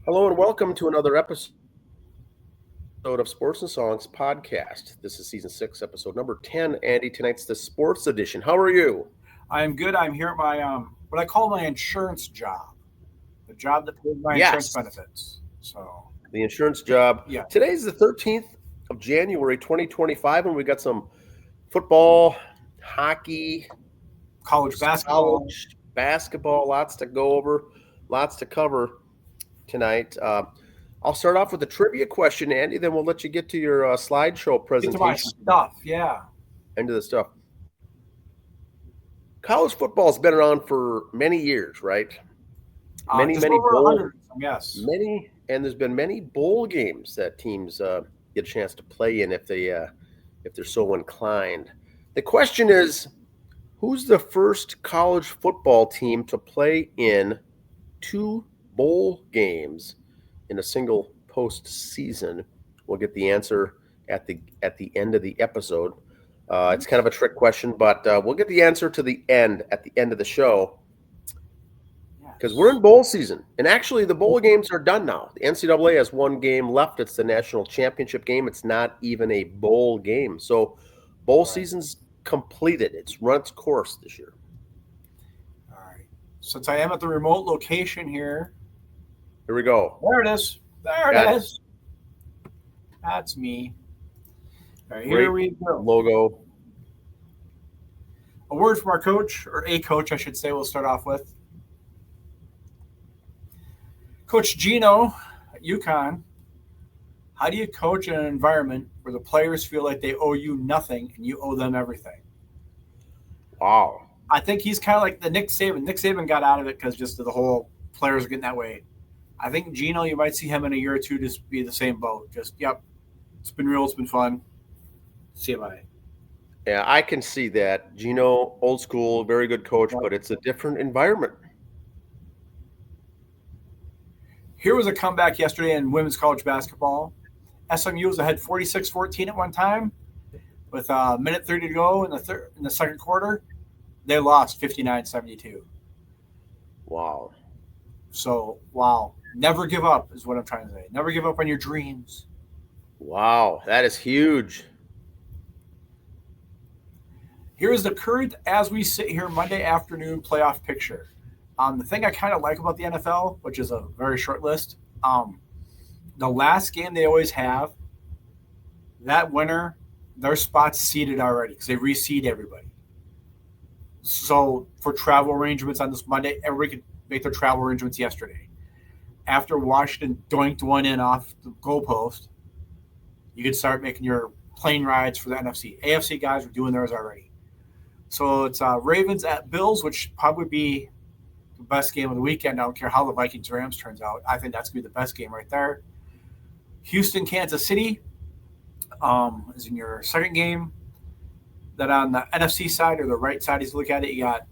Hello and welcome to another episode of Sports and Songs podcast. This is season 6, episode number 10. Andy, tonight's the sports edition. How are you? I'm good. I'm here at my what I call my insurance job, the job that pays my insurance Yes, benefits. So the insurance job. yeah, Today's the 13th of January, 2025, and we got some football, hockey, college basketball. college basketball, lots to go over, lots to cover tonight. I'll start off with a trivia question, Andy, then we'll let you get to your slideshow Get to my presentation. stuff. Yeah. Into the stuff. College football's been around for many years, right? Many Just over bowl, 100. Yes. and there's been many bowl games that teams get a chance to play in if they're so inclined. The question is, who's the first college football team to play in 2 bowl games in a single postseason? We'll get the answer at the end of the episode. It's kind of a trick question, but we'll get the answer to the end at the end of the show because we're in bowl season. And actually, the bowl games are done now. The NCAA has 1 game left. It's the national championship game. It's not even a bowl game. So bowl season's completed. It's run its course this year. All right. Since I am at the remote location here. Here we go. There it is. There it is. That's me. All right, here we go. Logo. A word from our coach, or a coach, I should say, we'll start off with. Coach Gino at UConn, how do you coach in an environment where the players feel like they owe you nothing and you owe them everything? Wow. I think he's kind of like the Nick Saban. Nick Saban got out of it because just the whole players are getting that way. I think Gino, you might see him in a year or two just be the same boat. Just, yep, it's been real, it's been fun. See you, bye. Yeah, I can see that. Gino, old school, very good coach, but it's a different environment. Here was a comeback yesterday in women's college basketball. SMU was ahead 46-14 at one time with a minute 30 to go in the second quarter. They lost 59-72. Wow. So, wow. Never give up is what I'm trying to say. Never give up on your dreams. Wow, that is huge. Here is the current, as we sit here, Monday afternoon playoff picture. The thing I kind of like about the NFL, which is a very short list, the last game they always have, that winner, their spot's seeded already because they reseed everybody. So for travel arrangements on this Monday, everybody could make their travel arrangements yesterday. After Washington doinked one in off the goalpost, you could start making your plane rides for the NFC. AFC guys were doing theirs already. So it's Ravens at Bills, which probably be the best game of the weekend. I don't care how the Vikings-Rams turns out. I think that's going to be the best game right there. Houston, Kansas City is in your second game. Then on the NFC side or the right side, as you look at it, you got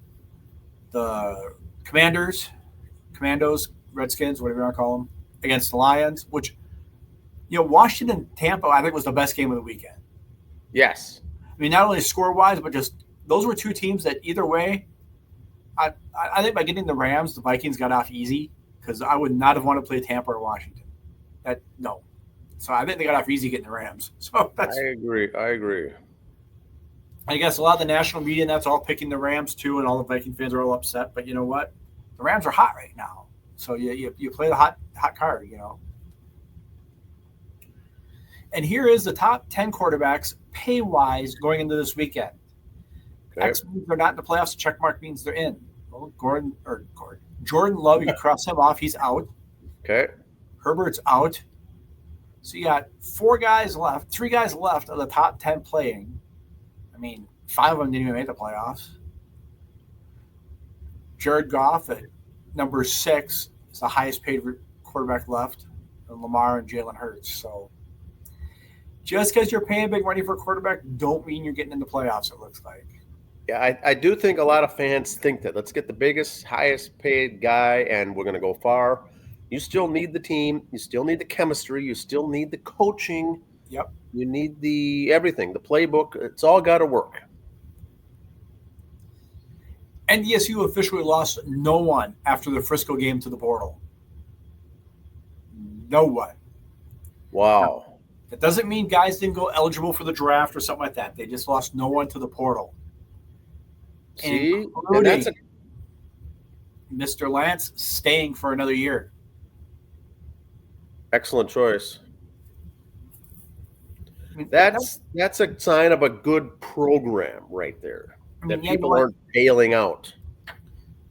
the Commandos, Redskins, whatever you want to call them, against the Lions, which, Washington, Tampa, I think was the best game of the weekend. Yes. I mean, not only score-wise, but just those were 2 teams that either way, I think by getting the Rams, the Vikings got off easy because I would not have wanted to play Tampa or Washington. No. So I think they got off easy getting the Rams. So I agree. I guess a lot of the national media, and that's all picking the Rams too, and all the Viking fans are all upset. But you know what? The Rams are hot right now. So you play the hot card, And here is the top 10 quarterbacks pay-wise going into this weekend. Okay. X means they're not in the playoffs. Check mark means they're in. Well, Jordan Love, you cross him off. He's out. Okay. Herbert's out. So you got 3 guys left of the top 10 playing. I mean, 5 of them didn't even make the playoffs. Jared Goff at number 6 is the highest paid quarterback left. And Lamar and Jalen Hurts. So just because you're paying big money for a quarterback don't mean you're getting in the playoffs, it looks like. Yeah, I do think a lot of fans think that. Let's get the biggest, highest paid guy, and we're going to go far. You still need the team. You still need the chemistry. You still need the coaching. Yep. You need the everything, the playbook. It's all got to work. NDSU officially lost no one after the Frisco game to the portal. No one. Wow. Now, that doesn't mean guys didn't go eligible for the draft or something like that. They just lost no one to the portal. See, and that's Including Mr. Lance staying for another year. excellent choice. I mean, That's a sign of a good program right there. That yeah, you know people what? aren't bailing out.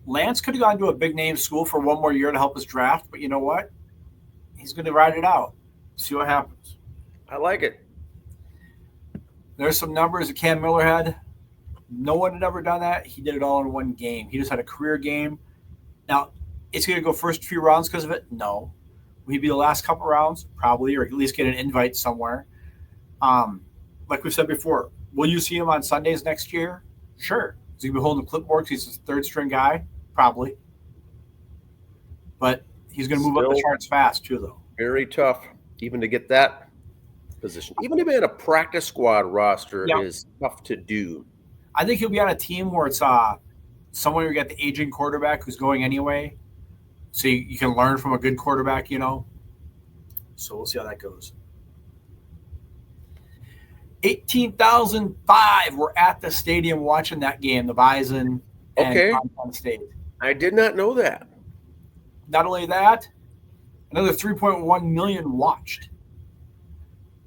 Lance could have gone to a big name school for one more year to help his draft, but you know what? He's going to ride it out. See what happens. I like it. There's some numbers that Cam Miller had. No one had ever done that. He did it all in one game. He just had a career game. Now, is he going to go first few rounds because of it? No. Will he be the last couple rounds? Probably, or at least get an invite somewhere. Like we said before, will you see him on Sundays next year? Sure. Is he going to be holding the clipboard because he's a third-string guy? Probably. But he's going to move up the charts fast, too, though. Very tough, even to get that position. Even to be in a practice squad roster is tough to do. I think he'll be on a team where it's someone who got the aging quarterback who's going anyway. So you can learn from a good quarterback, you know. So we'll see how that goes. 18,005 were at the stadium watching that game, the Bison and Montana State. I did not know that. Not only that, another 3.1 million watched.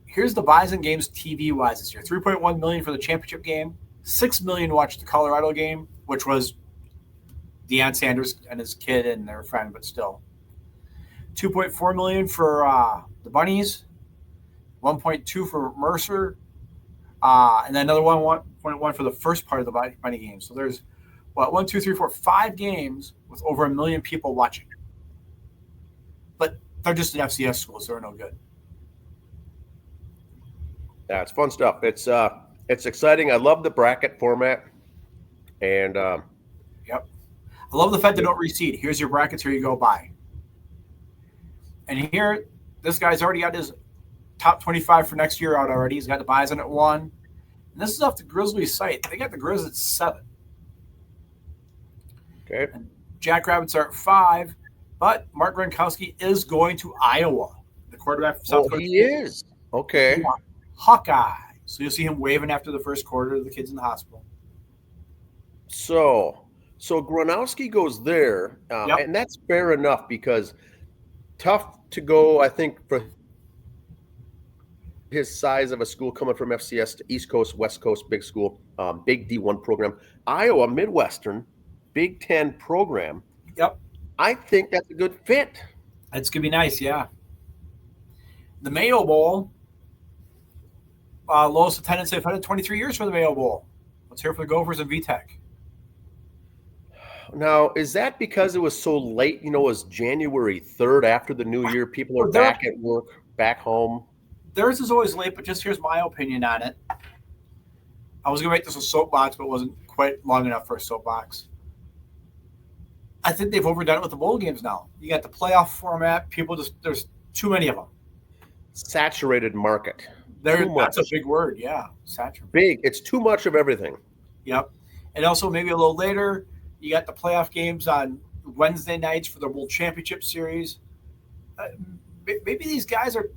Here's the Bison games TV-wise this year. 3.1 million for the championship game. 6 million watched the Colorado game, which was Deion Sanders and his kid and their friend, but still. 2.4 million for the Bunnies. 1.2 for Mercer. And then another 1.1 for the first part of the Bunny game. So there's, 1, 2, 3, 4, 5 games with over 1 million people watching. But they're just an FCS school, so they're no good. Yeah, it's fun stuff. It's exciting. I love the bracket format. And yep. I love the fact they don't reseed. Here's your brackets. Here you go. Bye. And here, this guy's already got his top 25 for next year out already. He's got the Bison at 1. And this is off the Grizzlies site. They got the Grizzlies at 7. Okay. And Jackrabbits are at 5. But Mark Gronkowski is going to Iowa. The quarterback from South Dakota. He is. Okay. Hawkeye. So you'll see him waving after the first quarter to the kids in the hospital. So Gronowski goes there, and that's fair enough because tough to go, I think, for his size of a school coming from FCS to East Coast, West Coast, big school, big D1 program. Iowa, Midwestern, Big Ten program. Yep. I think that's a good fit. It's going to be nice, yeah. The Mayo Bowl, lowest attendance they've had in 23 years for the Mayo Bowl. Let's hear it for the Gophers and VTech. Now, is that because it was so late? You know, it was January 3rd after the new year. People are back at work, back home. Theirs is always late, but just here's my opinion on it. I was going to make this a soapbox, but it wasn't quite long enough for a soapbox. I think they've overdone it with the bowl games now. You got the playoff format. There's too many of them. Saturated market. That's a big word, yeah. Saturated. Big. It's too much of everything. Yep. And also maybe a little later, you got the playoff games on Wednesday nights for the World Championship Series. Maybe these guys are,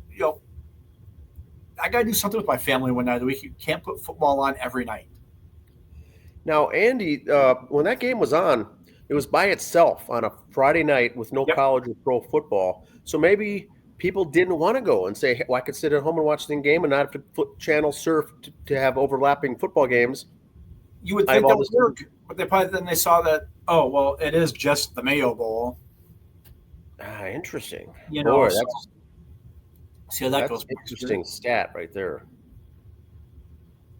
I got to do something with my family one night of the week. You can't put football on every night. Now, Andy, when that game was on, it was by itself on a Friday night with no college or pro football. So maybe people didn't want to go and say, hey, well, I could sit at home and watch the game and not have to channel surf to have overlapping football games. You would think that would work, but they saw that, it is just the Mayo Bowl. Interesting. Boy, see how that goes. Interesting stat right there.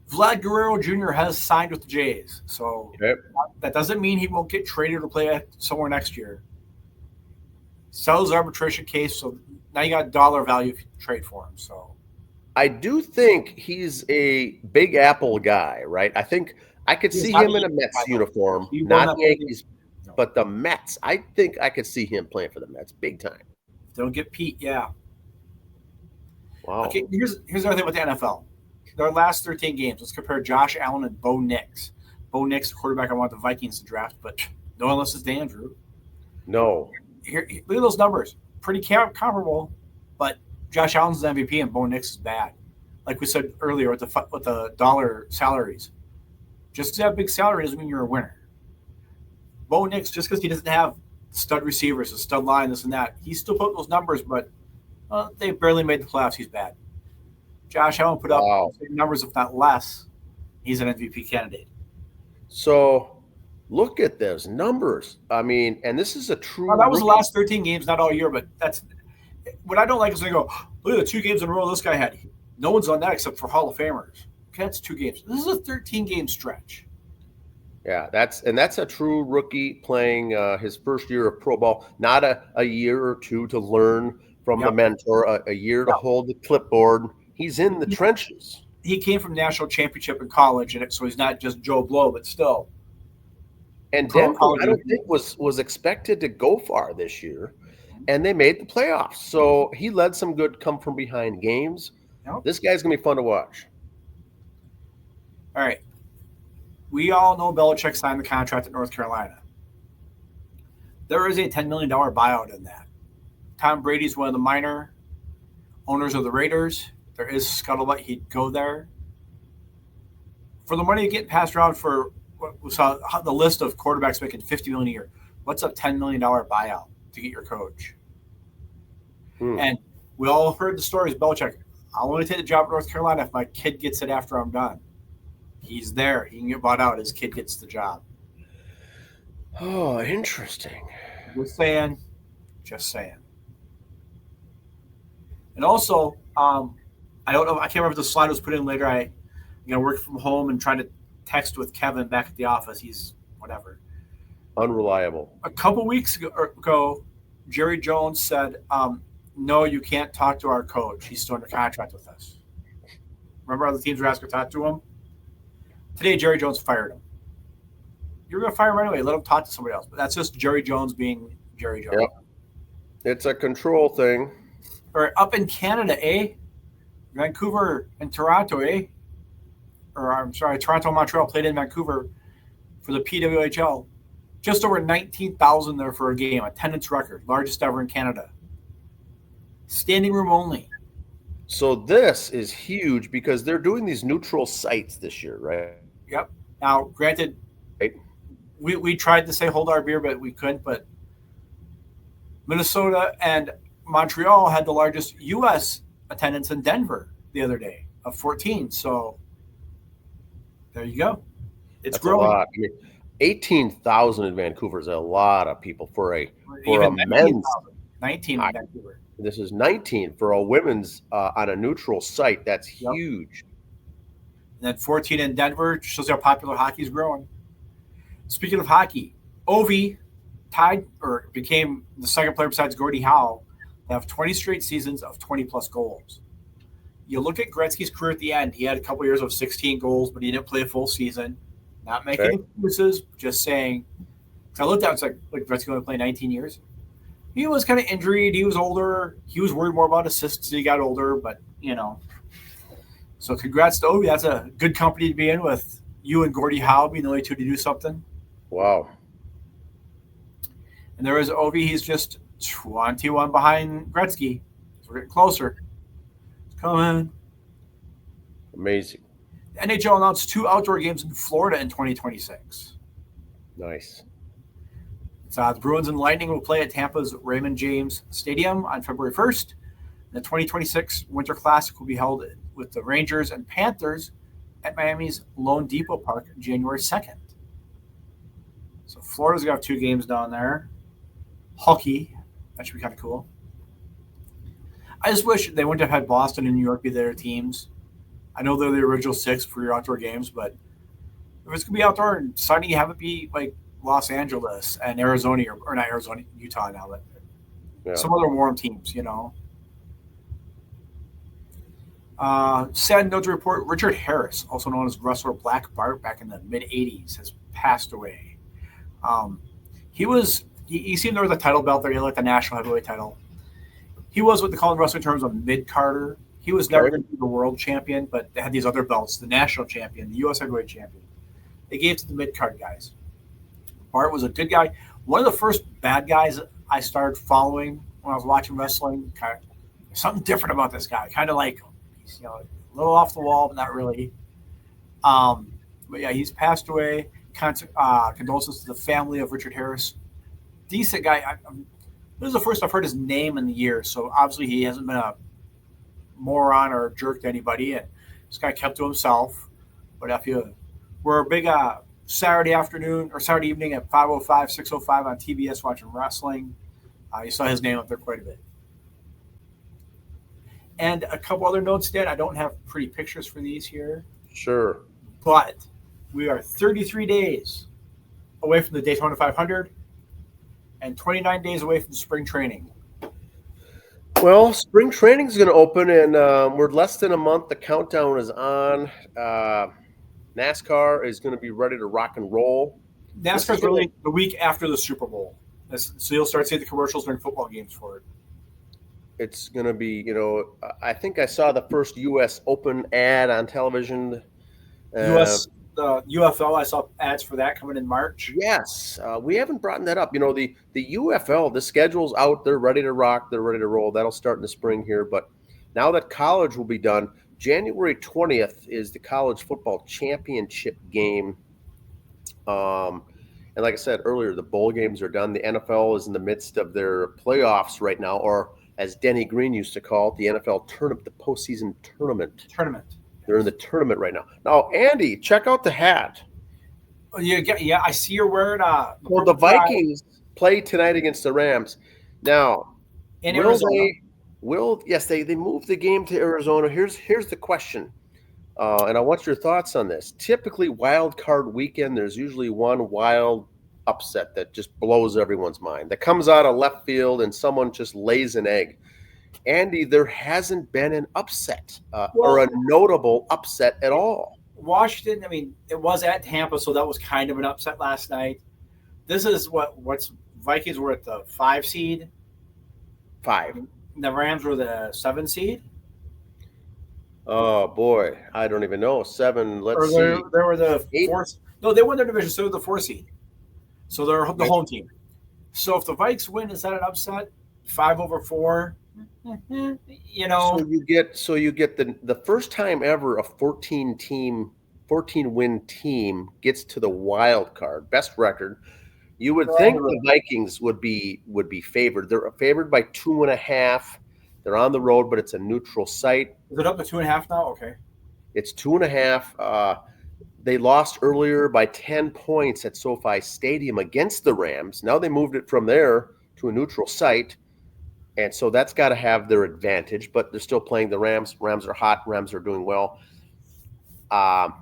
Vlad Guerrero Jr. has signed with the Jays, so that doesn't mean he won't get traded or play somewhere next year. Sells arbitration case, so now you got dollar value if you trade for him. So I do think he's a Big Apple guy, right? I think I could see him in a Mets uniform, not Yankees, but the Mets. I think I could see him playing for the Mets big time. Don't get Pete, yeah. Wow. Okay, here's another thing with the NFL. Their last 13 games, let's compare Josh Allen and Bo Nix. Bo Nix, the quarterback I want the Vikings to draft, but no one listens to Andrew. No. Here, look at those numbers. Pretty comparable. But Josh Allen's the MVP and Bo Nix is bad. Like we said earlier with the dollar salaries. Just because you have a big salary doesn't mean you're a winner. Bo Nix, just because he doesn't have stud receivers, a stud line, this and that, he's still putting those numbers, but they barely made the playoffs. He's bad. Josh Allen put up the same numbers, if not less. He's an MVP candidate. So look at those numbers. I mean, and this is a true. Well, that was the last 13 games, not all year, but that's what I don't like is when they go, look at the 2 games in a row this guy had. No one's on that except for Hall of Famers. Okay, that's 2 games. This is a 13-game stretch. Yeah, that's a true rookie playing his first year of pro ball. Not a year or two to learn from the mentor, a year to hold the clipboard. He's in the trenches. He came from national championship in college, and so he's not just Joe Blow, but still. And Denver, I don't think was expected to go far this year, and they made the playoffs. So he led some good come from behind games. Yep. This guy's gonna be fun to watch. All right. We all know Belichick signed the contract at North Carolina. There is a $10 million buyout in that. Tom Brady's one of the minor owners of the Raiders. There is scuttlebutt he'd go there. For the money you get passed around for what we saw the list of quarterbacks making $50 million a year, what's a $10 million buyout to get your coach? And we all heard the stories. Belichick, I'll only take the job at North Carolina if my kid gets it after I'm done. He's there. He can get bought out. His kid gets the job. Oh, interesting. Just saying. And also, I don't know. I can't remember if the slide was put in later. I work from home and trying to text with Kevin back at the office. He's whatever. Unreliable. A couple weeks ago, Jerry Jones said, no, you can't talk to our coach. He's still under contract with us. Remember how the teams were asking to talk to him? Today, Jerry Jones fired him. You're going to fire him anyway. Let him talk to somebody else. But that's just Jerry Jones being Jerry Jones. Yep. It's a control thing. Or up in Canada, eh? Vancouver and Toronto, eh? Or I'm sorry, Toronto and Montreal played in Vancouver for the PWHL. Just over 19,000 there for a game. Attendance record. Largest ever in Canada. Standing room only. So this is huge because they're doing these neutral sites this year, right? Yep. Now, granted, we tried to say hold our beer, but we couldn't. But Minnesota and Montreal had the largest U.S. attendance in Denver the other day of 14. So there you go. It's growing. A lot. 18,000 in Vancouver is a lot of people for a men's. 19 in Vancouver. This is 19 for a women's on a neutral site. That's huge. And then 14 in Denver shows how popular hockey is growing. Speaking of hockey, Ovi tied or became the second player besides Gordie Howe to have 20 straight seasons of 20-plus goals. You look at Gretzky's career at the end. He had a couple years of 16 goals, but he didn't play a full season. Not making excuses, just saying. I looked at it, it's like Gretzky only played 19 years. He was kind of injured. He was older. He was worried more about assists as he got older, but, So congrats to Ovi. That's a good company to be in with you and Gordie Howe being the only two to do something. Wow. And there is Ovi. He's just 21 behind Gretzky. So we're getting closer. It's coming. Amazing. The NHL announced 2 outdoor games in Florida in 2026. Nice. So the Bruins and Lightning will play at Tampa's Raymond James Stadium on February 1st. The 2026 Winter Classic will be held with the Rangers and Panthers at Miami's Lone Depot Park January 2nd. So Florida's got 2 games down there. Hockey. That should be kind of cool. I just wish they wouldn't have had Boston and New York be their teams. I know they're the original 6 for your outdoor games, but if it's going to be outdoor and sunny, have it be like Los Angeles and Arizona, or not Arizona, Utah now, but some other warm teams, Sad note to report, Richard Harris, also known as wrestler Black Bart back in the mid-'80s, has passed away. He seemed there was a title belt there. He had like the national heavyweight title. He was what they call in wrestling terms a mid-carder. He was never going to be the world champion, but they had these other belts, the national champion, the U.S. heavyweight champion. They gave it to the mid-card guys. Bart was a good guy. One of the first bad guys I started following when I was watching wrestling, kind of something different about this guy. Kind of like him. He's a little off the wall, but not really. But yeah, he's passed away. Condolences to the family of Richard Harris. Decent guy. This is the first I've heard his name in the year, so obviously he hasn't been a moron or a jerk to anybody, and this guy kept to himself. But if you were a big Saturday afternoon or Saturday evening at 5:05, 6:05 on TBS watching wrestling, you saw his name up there quite a bit. And a couple other notes, Dan. I don't have pretty pictures for these here. Sure. But we are 33 days away from the Daytona 500 and 29 days away from spring training. Well, spring training is going to open, and we're less than a month. The countdown is on. NASCAR is going to be ready to rock and roll. NASCAR's really the week after the Super Bowl. So you'll start seeing the commercials during football games for it. It's going to be, I think I saw the first U.S. Open ad on television. The UFL, I saw ads for that coming in March. Yes. We haven't brought that up. The UFL, the schedule's out. They're ready to rock. They're ready to roll. That'll start in the spring here. But now that college will be done, January 20th is the college football championship game. And like I said earlier, the bowl games are done. The NFL is in the midst of their playoffs right now, or as Denny Green used to call it, the NFL tournament, the postseason tournament. They're in the tournament right now. Now, Andy, check out the hat. Yeah, I see you're wearing Well, the Vikings play tonight against the Rams. Now, in Arizona. They moved the game to Arizona. Here's the question, and I want your thoughts on this. Typically, wild card weekend, there's usually one wild upset that just blows everyone's mind, that comes out of left field and someone just lays an egg. Andy, there hasn't been an upset or a notable upset at all. Washington, it was at Tampa, so that was kind of an upset last night. This is what's Vikings were at the 5 seed. 5. The Rams were the 7 seed. Oh boy, I don't even know. 7. Let's see. They were the 4. No, they won their division, so they're the 4 seed. So they're the home team. So if the Vikes win, is that an upset? 5/4. So you get the first time ever a 14 win team gets to the wild card, best record. You would think the Vikings would be favored. They're favored by 2.5. They're on the road, but it's a neutral site. Is it up to 2.5 now? Okay. It's 2.5. They lost earlier by 10 points at SoFi Stadium against the Rams. Now they moved it from there to a neutral site. And so that's got to have their advantage, but they're still playing the Rams. Rams are hot. Rams are doing well.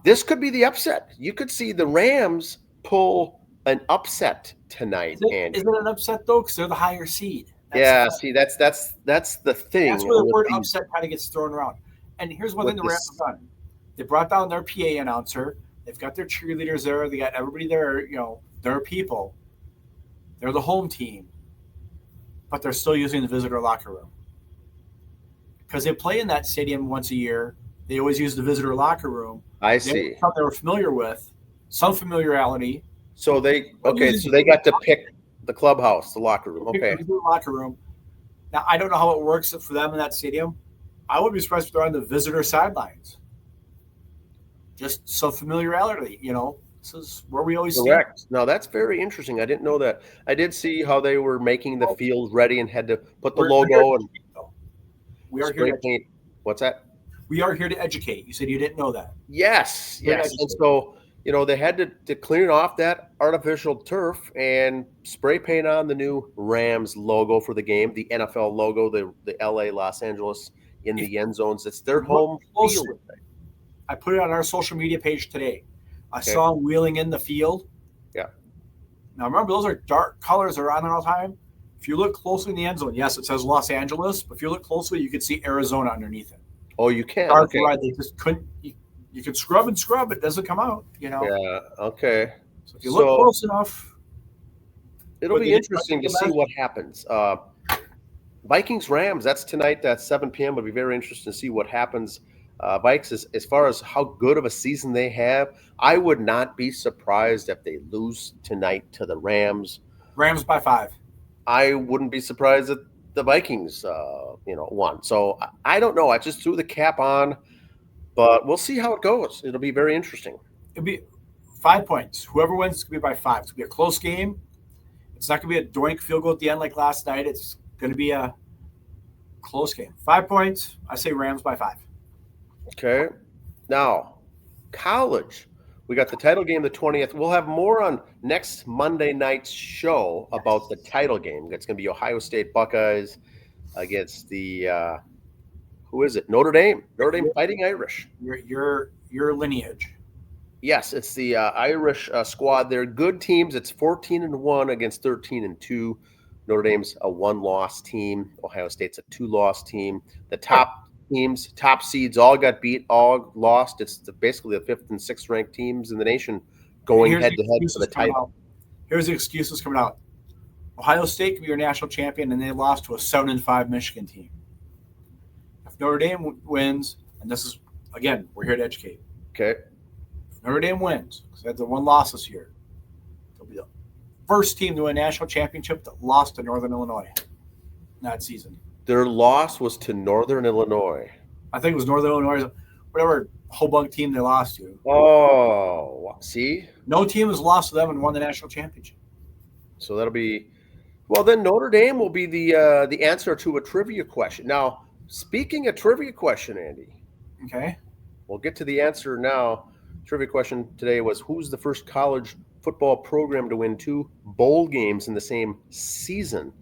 This could be the upset. You could see the Rams pull an upset tonight. Is it an upset, though? Because they're the higher seed. That's the thing. That's where the word upset kind of gets thrown around. And here's one thing the Rams have done. They brought down their PA announcer. They've got their cheerleaders there. They got everybody there. Their people. They're the home team. But they're still using the visitor locker room. Because they play in that stadium once a year. They always use the visitor locker room. I see. Something they were familiar with. Some familiarity. So they got to pick the clubhouse, the locker room. Okay. The locker room. Now, I don't know how it works for them in that stadium. I would be surprised if they're on the visitor sidelines. Just some familiarity, This is where we always see. Correct. No, that's very interesting. I didn't know that. I did see how they were making the field ready and had to put the logo and we are here to paint. What's that? We are here to educate. You said you didn't know that. Yes. And so, they had to clean off that artificial turf and spray paint on the new Rams logo for the game, the NFL logo, the LA, Los Angeles in the end zones. It's their home field. I put it on our social media page today. I saw him wheeling in the field. Yeah. Now, remember, those are dark colors that are on there all the time. If you look closely in the end zone, yes, it says Los Angeles, but if you look closely, you can see Arizona underneath it. Oh, you can? Dark red, they just couldn't – you can scrub and scrub. It doesn't come out, Yeah, okay. So if you look close enough – it'll be interesting to see what happens. Vikings-Rams, that's tonight at 7 p.m. It'll be very interesting to see what happens. Vikes, as far as how good of a season they have, I would not be surprised if they lose tonight to the Rams. Rams by 5. I wouldn't be surprised if the Vikings, won. So I don't know. I just threw the cap on, but we'll see how it goes. It'll be very interesting. It'll be 5 points. Whoever wins is going to be by 5. It's going to be a close game. It's not going to be a doink field goal at the end like last night. It's going to be a close game. 5 points. I say Rams by 5. Okay. Now, college. We got the title game the 20th. We'll have more on next Monday night's show about the title game. It's going to be Ohio State Buckeyes against the who is it? Notre Dame. Notre Dame Fighting Irish. Your lineage. Yes, it's the Irish squad. They're good teams. It's 14-1 against 13-2. Notre Dame's a 1-loss team. Ohio State's a 2-loss team. The top teams, top seeds, all got beat, all lost. It's basically the 5th and 6th ranked teams in the nation going head-to-head for the title. Here's the excuses coming out. Ohio State could be your national champion, and they lost to a 7-5 Michigan team. If Notre Dame wins, and this is, again, we're here to educate. Okay. If Notre Dame wins, because they had the 1 loss this year, they'll be the first team to win a national championship that lost to Northern Illinois that season. Their loss was to Northern Illinois. I think it was Northern Illinois, whatever Hobunk team they lost to. Oh, see? No team has lost to them and won the national championship. So that'll be – well, then Notre Dame will be the answer to a trivia question. Now, speaking of trivia question, Andy. Okay. We'll get to the answer now. Trivia question today was, who's the first college football program to win 2 bowl games in the same season?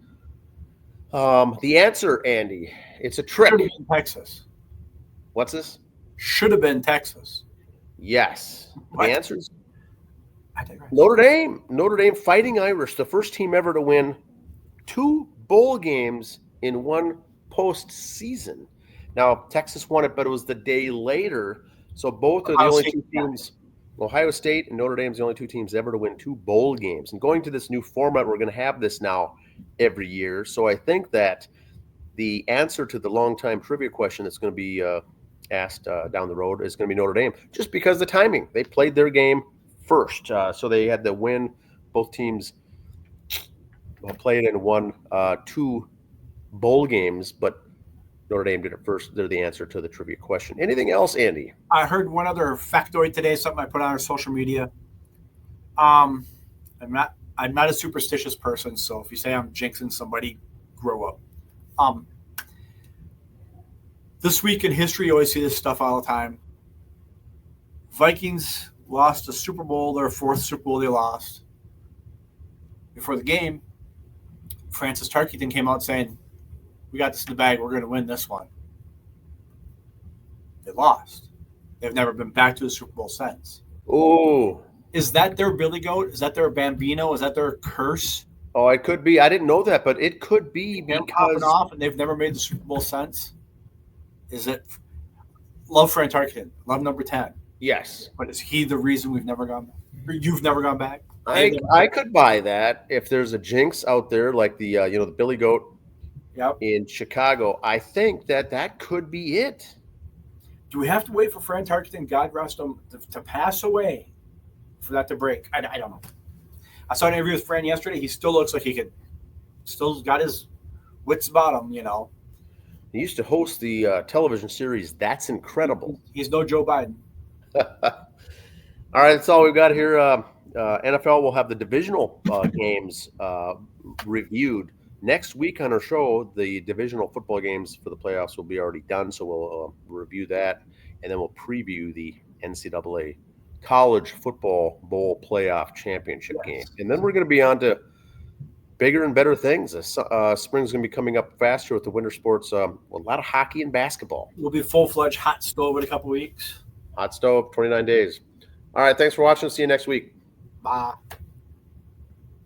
The answer, Andy, it's a trick. Should have been Texas. What's this? Should have been Texas. Yes. What? The answer is Notre Dame. Notre Dame Fighting Irish, the first team ever to win 2 bowl games in one postseason. Now, Texas won it, but it was the day later. So both are the only 2 teams. Ohio State and Notre Dame's the only 2 teams ever to win 2 bowl games. And going to this new format, we're going to have this now every year. So I think that the answer to the long-time trivia question that's going to be asked down the road is going to be Notre Dame, just because the timing. They played their game first. So they had to win. Both teams played and won 2 bowl games, but Notre Dame did it first. They're the answer to the trivia question. Anything else, Andy? I heard one other factoid today, something I put on our social media. I'm not a superstitious person, so if you say I'm jinxing somebody, grow up. This week in history, you always see this stuff all the time. Vikings lost a Super Bowl, their 4th Super Bowl they lost. Before the game, Francis Tarkenton came out saying, "We got this in the bag. We're going to win this one." They lost. They've never been back to the Super Bowl since. Oh. Is that their Billy Goat? Is that their Bambino? Is that their curse? Oh, it could be. I didn't know that, but it could be Them because popping off and they've never made the Super Bowl since. Is it? Love Fran Tarkenton. Love number 10. yes. But is he the reason we've never gone back? Or you've never gone back? I could buy that if there's a jinx out there like the the Billy Goat Yep. in Chicago. I think that could be it. Do we have to wait for Fran Tarkenton, God rest him, to pass away for that to break? I don't know. I saw an interview with Fran yesterday. He still looks like he could, still got his wits about him, He used to host the television series That's Incredible. He's no Joe Biden. All right, that's all we've got here. NFL will have the divisional games reviewed next week on our show. The divisional football games for the playoffs will be already done, so we'll review that, and then we'll preview the NCAA College Football Bowl Playoff Championship game. And then we're going to be on to bigger and better things. Spring's going to be coming up faster with the winter sports. A lot of hockey and basketball. We'll be full-fledged hot stove in a couple weeks. Hot stove, 29 days. All right, thanks for watching. See you next week. Bye.